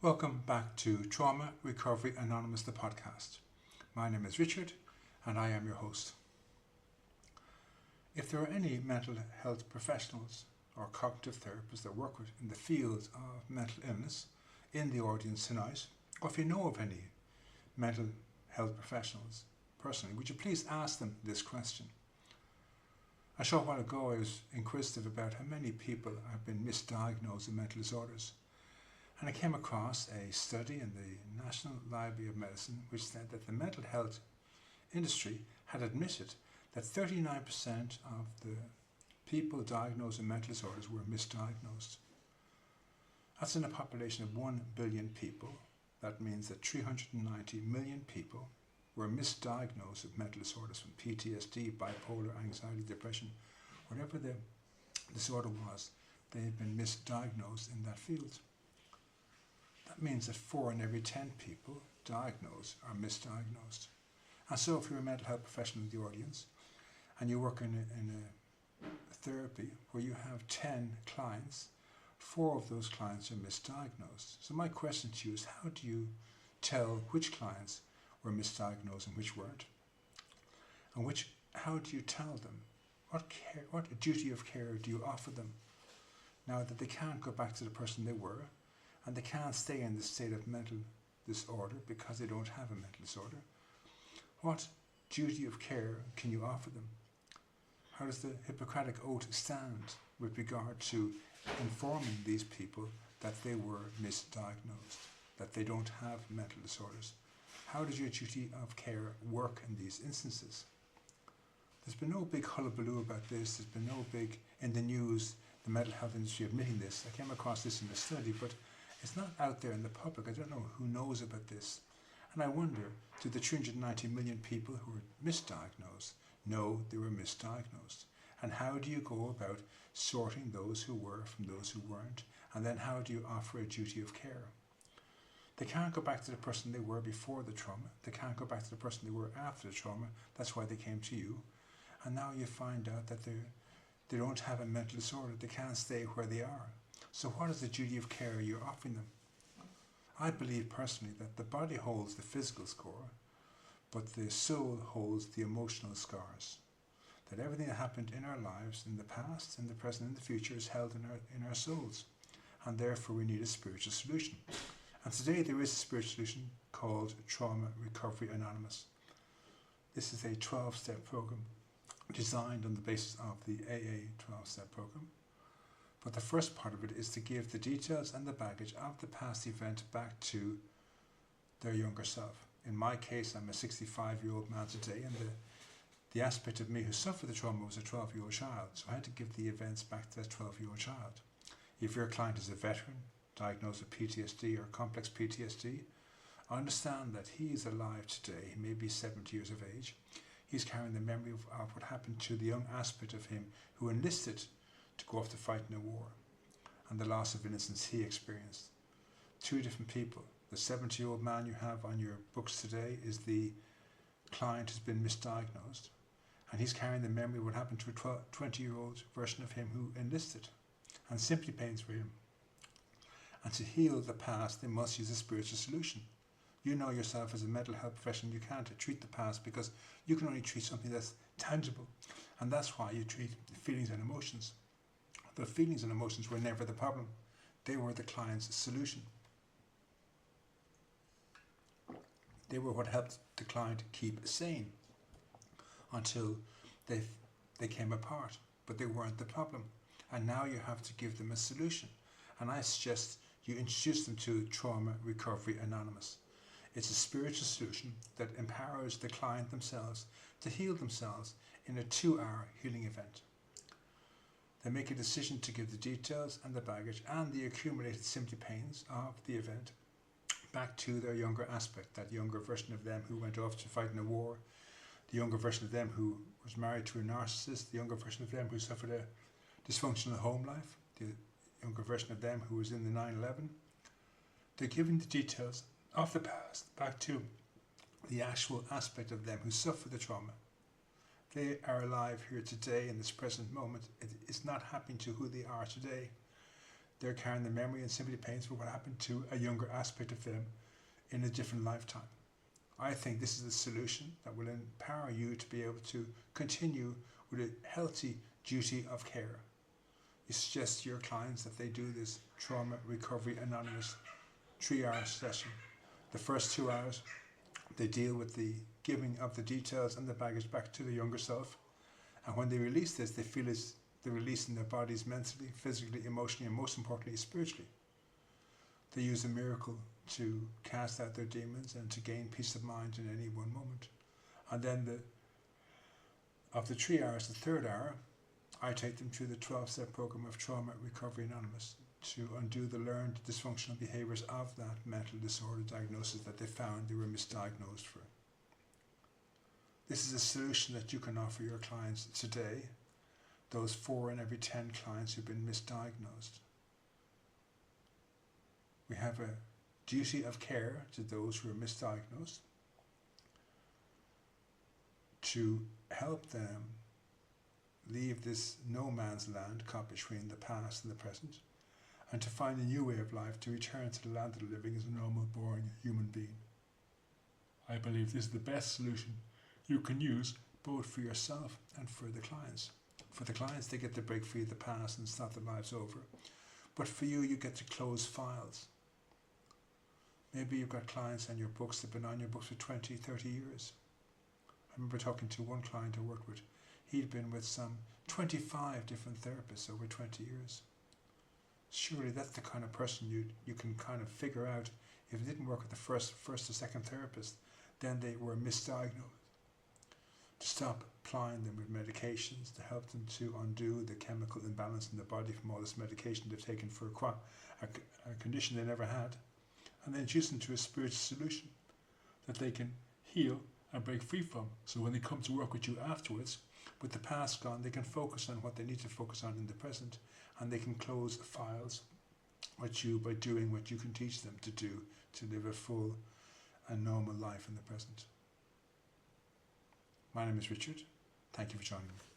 Welcome back to Trauma Recovery Anonymous, the podcast. My name is Richard and I am your host. If there are any mental health professionals or cognitive therapists that work in the field of mental illness in the audience tonight, or if you know of any mental health professionals personally, would you please ask them this question? A short while ago I was inquisitive about how many people have been misdiagnosed with mental disorders. And I came across a study in the National Library of Medicine which said that the mental health industry had admitted that 39% of the people diagnosed with mental disorders were misdiagnosed. That's in a population of 1 billion people. That means that 390 million people were misdiagnosed with mental disorders, from PTSD, bipolar, anxiety, depression, whatever the disorder was, they had been misdiagnosed in that field. That means that 4 in every 10 people diagnosed are misdiagnosed. And so if you're a mental health professional in the audience and you work in a therapy where you have 10 clients, 4 of those clients are misdiagnosed. So my question to you is, how do you tell which clients were misdiagnosed and which weren't? And how do you tell them? What duty of care do you offer them now that they can't go back to the person they were, and they can't stay in the state of mental disorder because they don't have a mental disorder? What duty of care can you offer them? How does the Hippocratic Oath stand with regard to informing these people that they were misdiagnosed, that they don't have mental disorders? How does your duty of care work in these instances? There's been no big hullabaloo about this. There's been no big, in the news, the mental health industry admitting this. I came across this in a study, but it's not out there in the public. I don't know who knows about this. And I wonder, do the 390 million people who were misdiagnosed know they were misdiagnosed? And how do you go about sorting those who were from those who weren't? And then how do you offer a duty of care? They can't go back to the person they were before the trauma. They can't go back to the person they were after the trauma. That's why they came to you. And now you find out that they don't have a mental disorder. They can't stay where they are. So what is the duty of care you're offering them? I believe personally that the body holds the physical score, but the soul holds the emotional scars. That everything that happened in our lives, in the past, in the present, and the future, is held in our souls. And therefore we need a spiritual solution. And today there is a spiritual solution called Trauma Recovery Anonymous. This is a 12-step program designed on the basis of the AA 12-step program. But the first part of it is to give the details and the baggage of the past event back to their younger self. In my case, I'm a 65-year-old man today, and the aspect of me who suffered the trauma was a 12-year-old child. So I had to give the events back to that 12-year-old child. If your client is a veteran, diagnosed with PTSD or complex PTSD, understand that he is alive today. He may be 70 years of age. He's carrying the memory of what happened to the young aspect of him who enlisted to go off to fight in a war, and the loss of innocence he experienced. 2 different people. The 70-year-old man you have on your books today is the client who's been misdiagnosed, and he's carrying the memory of what happened to a 20-year-old version of him who enlisted, and simply pains for him. And to heal the past, they must use a spiritual solution. You know yourself as a mental health professional, you can't treat the past because you can only treat something that's tangible. And that's why you treat feelings and emotions. The feelings and emotions were never the problem. They were the client's solution. They were what helped the client keep sane until they came apart. But they weren't the problem. And now you have to give them a solution. And I suggest you introduce them to Trauma Recovery Anonymous. It's a spiritual solution that empowers the client themselves to heal themselves in a 2-hour healing event. They make a decision to give the details and the baggage and the accumulated symptom pains of the event back to their younger aspect, that younger version of them who went off to fight in a war, the younger version of them who was married to a narcissist, the younger version of them who suffered a dysfunctional home life, the younger version of them who was in the 9/11. They're giving the details of the past back to the actual aspect of them who suffered the trauma. They are alive here today in this present moment. It is not happening to who they are today. they're carrying the memory and sympathy pains for what happened to a younger aspect of them in a different lifetime. I think this is a solution that will empower you to be able to continue with a healthy duty of care. You suggest to your clients that they do this Trauma Recovery Anonymous 3-hour session. The first 2 hours, they deal with the giving of the details and the baggage back to the younger self. And when they release this, they feel it's the release in their bodies mentally, physically, emotionally, and most importantly, spiritually. They use a miracle to cast out their demons and to gain peace of mind in any one moment. And then of the 3 hours, the third hour, I take them through the 12-step program of Trauma Recovery Anonymous to undo the learned dysfunctional behaviours of that mental disorder diagnosis that they found they were misdiagnosed for. This is a solution that you can offer your clients today, those 4 in every 10 clients who've been misdiagnosed. We have a duty of care to those who are misdiagnosed to help them leave this no man's land caught between the past and the present, and to find a new way of life, to return to the land of the living as a normal, boring human being. I believe this is the best solution you can use, both for yourself and for the clients. For the clients, they get to break free of the past and start their lives over. But for you, you get to close files. Maybe you've got clients on your books that have been on your books for 20, 30 years. I remember talking to one client I worked with. He'd been with some 25 different therapists over 20 years. Surely that's the kind of person you can kind of figure out, if it didn't work with the first or second therapist, then they were misdiagnosed. To stop applying them with medications, to help them to undo the chemical imbalance in the body from all this medication they've taken for a condition they never had, and then introduce them to a spiritual solution that they can heal and break free from. So when they come to work with you afterwards, with the past gone, they can focus on what they need to focus on in the present, and they can close files with you by doing what you can teach them to do to live a full and normal life in the present. My name is Richard. Thank you for joining me.